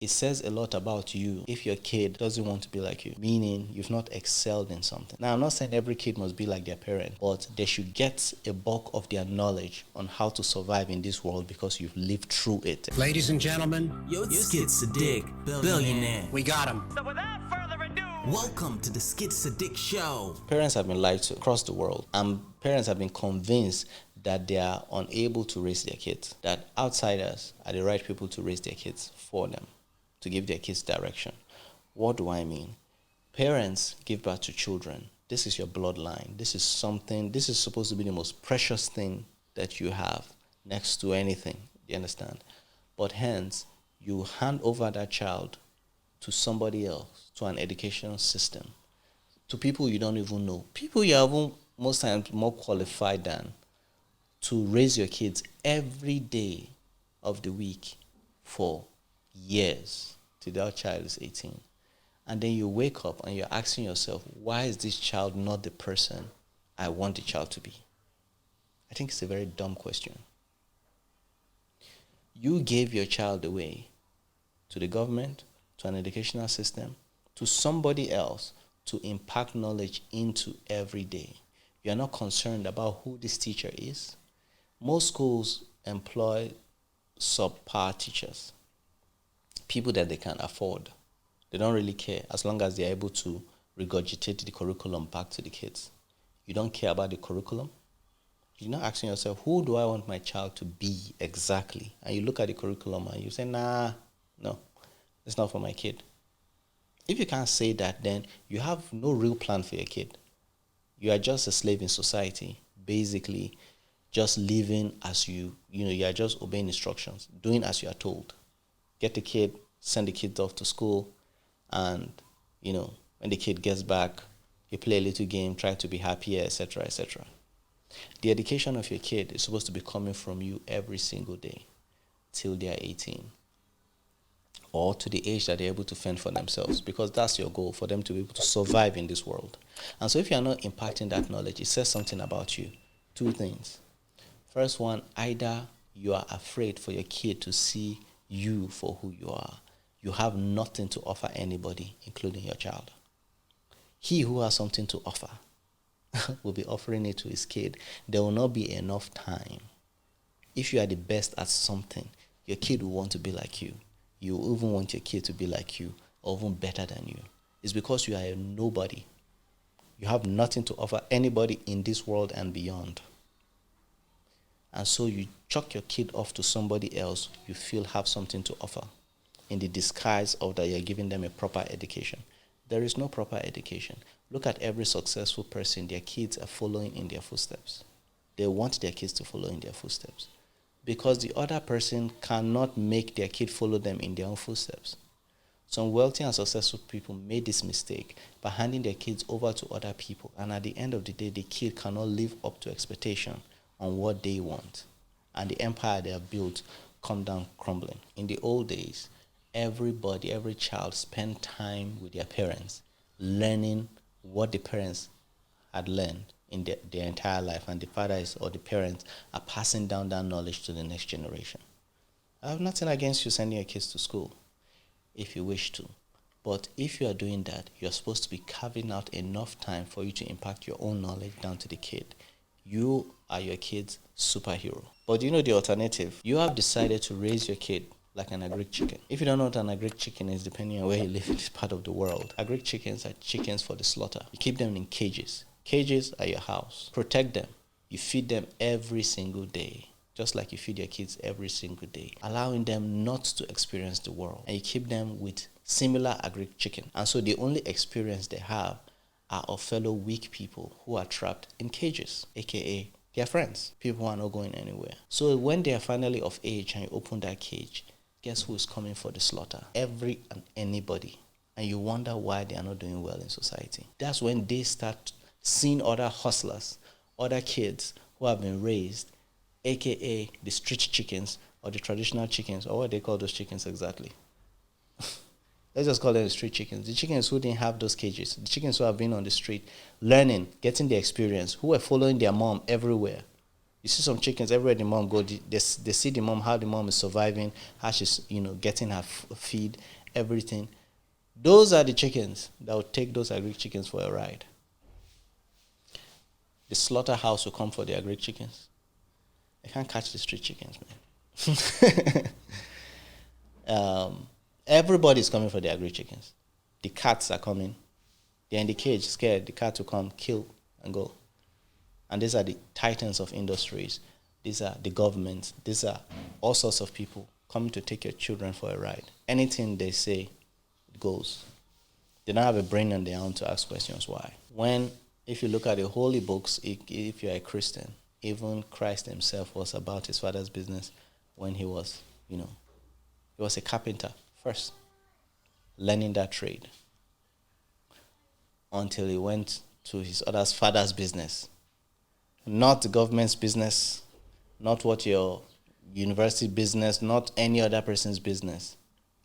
It says a lot about you if your kid doesn't want to be like you, meaning you've not excelled in something. Now, I'm not saying every kid must be like their parent, but they should get a bulk of their knowledge on how to survive in this world because you've lived through it. Ladies and gentlemen, It's Skid Sadiq, billionaire. we got him. So without further ado, Welcome to the Skid Sadiq Show. Parents have been lied to across the world, and parents have been convinced that they are unable to raise their kids, that outsiders are the right people to raise their kids for them, to give their kids direction. What do I mean? Parents give birth to children. This is your bloodline. This is supposed to be the most precious thing that you have next to anything. You understand? But hence, you hand over that child to somebody else, to an educational system, to people you don't even know. People you are most times more qualified than to raise your kids every day of the week for years till that child is 18. And then you wake up and you're asking yourself, why is this child not the person I want the child to be? I think it's a very dumb question. You gave your child away to the government, to an educational system, to somebody else to impart knowledge into every day. You're not concerned about who this teacher is. Most schools employ subpar teachers, people that they can afford. They don't really care as long as they're able to regurgitate the curriculum back to the kids. You don't care about the curriculum. You're not asking yourself, who do I want my child to be exactly? And you look at the curriculum and you say, no, it's not for my kid. If you can't say that, then you have no real plan for your kid. You are just a slave in society, basically just living as you are just obeying instructions, doing as you are told. Get the kid, send the kid off to school, and, when the kid gets back, you play a little game, try to be happier, etc., etc. The education of your kid is supposed to be coming from you every single day till they are 18. Or to the age that they're able to fend for themselves, because that's your goal, for them to be able to survive in this world. And so if you're not imparting that knowledge, it says something about you. Two things. First one, either you are afraid for your kid to see you for who you are. You have nothing to offer anybody, including your child. He who has something to offer will be offering it to his kid. There will not be enough time. If you are the best at something, your kid will want to be like you. You even want your kid to be like you, or even better than you. It's because you are a nobody. You have nothing to offer anybody in this world and beyond. And so you chuck your kid off to somebody else you feel have something to offer, in the disguise of that you're giving them a proper education. There is no proper education. Look at every successful person, their kids are following in their footsteps. They want their kids to follow in their footsteps, because the other person cannot make their kid follow them in their own footsteps. Some wealthy and successful people made this mistake by handing their kids over to other people, and at the end of the day, the kid cannot live up to expectation on what they want, and the empire they have built come down crumbling. In the old days, every child spent time with their parents, learning what the parents had learned in their entire life, and the fathers or the parents are passing down that knowledge to the next generation. I have nothing against you sending your kids to school if you wish to, but if you are doing that, you're supposed to be carving out enough time for you to impact your own knowledge down to the kid. You are your kid's superhero. But you know the alternative? You have decided to raise your kid like an agric chicken. If you don't know what an agric chicken is, depending on where you live in this part of the world, agric chickens are chickens for the slaughter. You keep them in cages. Cages are your house. Protect them. You feed them every single day, just like you feed your kids every single day, allowing them not to experience the world. And you keep them with similar agric chicken. And so the only experience they have are of fellow weak people who are trapped in cages, aka their friends, people who are not going anywhere. So when they are finally of age and you open that cage, guess who is coming for the slaughter? Every and anybody. And you wonder why they are not doing well in society. That's when they start seeing other hustlers, other kids who have been raised, aka the street chickens or the traditional chickens, or what they call those chickens exactly. Let's just call them the street chickens. The chickens who didn't have those cages. The chickens who have been on the street, learning, getting the experience, who were following their mom everywhere. You see some chickens everywhere the mom go, they see the mom, how the mom is surviving, how she's, getting her feed, everything. Those are the chickens that will take those agri chickens for a ride. The slaughterhouse will come for the agri chickens. They can't catch the street chickens, man. Everybody's coming for the agri chickens. The cats are coming. They're in the cage, scared. The cat will come, kill, and go. And these are the titans of industries. These are the government. These are all sorts of people coming to take your children for a ride. Anything they say, it goes. They don't have a brain on their own to ask questions why. If you look at the holy books, if you're a Christian, even Christ himself was about his father's business when he was, he was a carpenter first, learning that trade until he went to his father's business. Not the government's business, not what your university business, not any other person's business,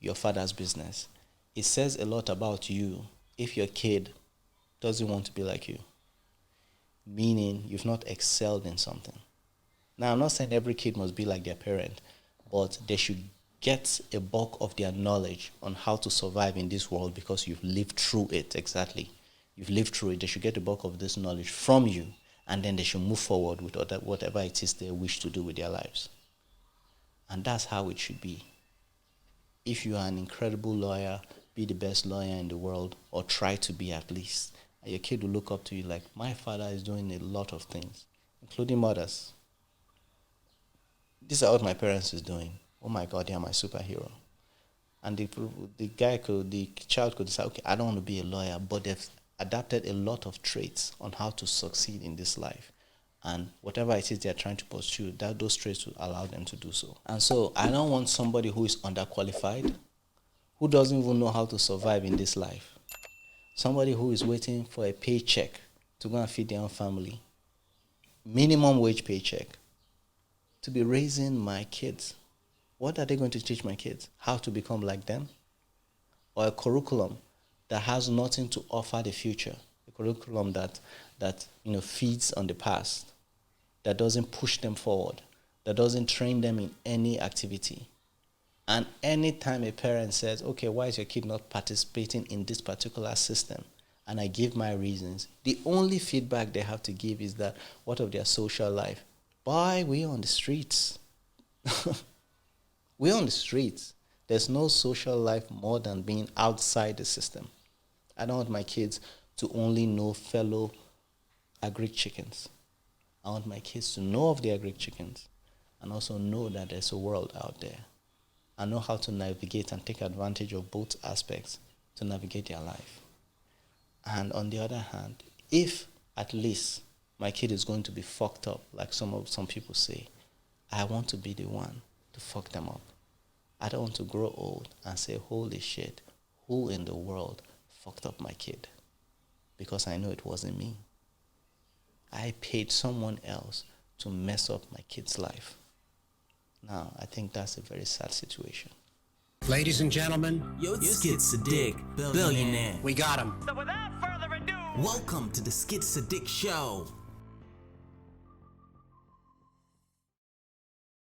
your father's business. It says a lot about you if your kid doesn't want to be like you, meaning you've not excelled in something. Now, I'm not saying every kid must be like their parent, but they should get a bulk of their knowledge on how to survive in this world because you've lived through it. Exactly. You've lived through it. They should get the bulk of this knowledge from you, and then they should move forward with whatever it is they wish to do with their lives. And that's how it should be. If you are an incredible lawyer, be the best lawyer in the world, or try to be at least. And your kid will look up to you like, my father is doing a lot of things, including mothers. These are what my parents is doing. Oh my God, they are my superhero. And the child could say, okay, I don't want to be a lawyer, but they've adapted a lot of traits on how to succeed in this life. And whatever it is they're trying to pursue, those traits will allow them to do so. And so I don't want somebody who is underqualified, who doesn't even know how to survive in this life. Somebody who is waiting for a paycheck to go and feed their own family. Minimum wage paycheck. To be raising my kids. What are they going to teach my kids? How to become like them? Or a curriculum that has nothing to offer the future. A curriculum that feeds on the past. That doesn't push them forward. That doesn't train them in any activity. And anytime a parent says, okay, why is your kid not participating in this particular system? And I give my reasons. The only feedback they have to give is that, what of their social life? Boy, we're on the streets. We're on the streets. There's no social life more than being outside the system. I don't want my kids to only know fellow agri chickens. I want my kids to know of the agri chickens and also know that there's a world out there. And know how to navigate and take advantage of both aspects to navigate their life. And on the other hand, if at least my kid is going to be fucked up, like some people say, I want to be the one to fuck them up. I don't want to grow old and say, holy shit, who in the world fucked up my kid? Because I know it wasn't me. I paid someone else to mess up my kid's life. Now, I think that's a very sad situation. Ladies and gentlemen, Skid Sadiq, billionaire. we got him. Welcome to the Skid Sadiq Show.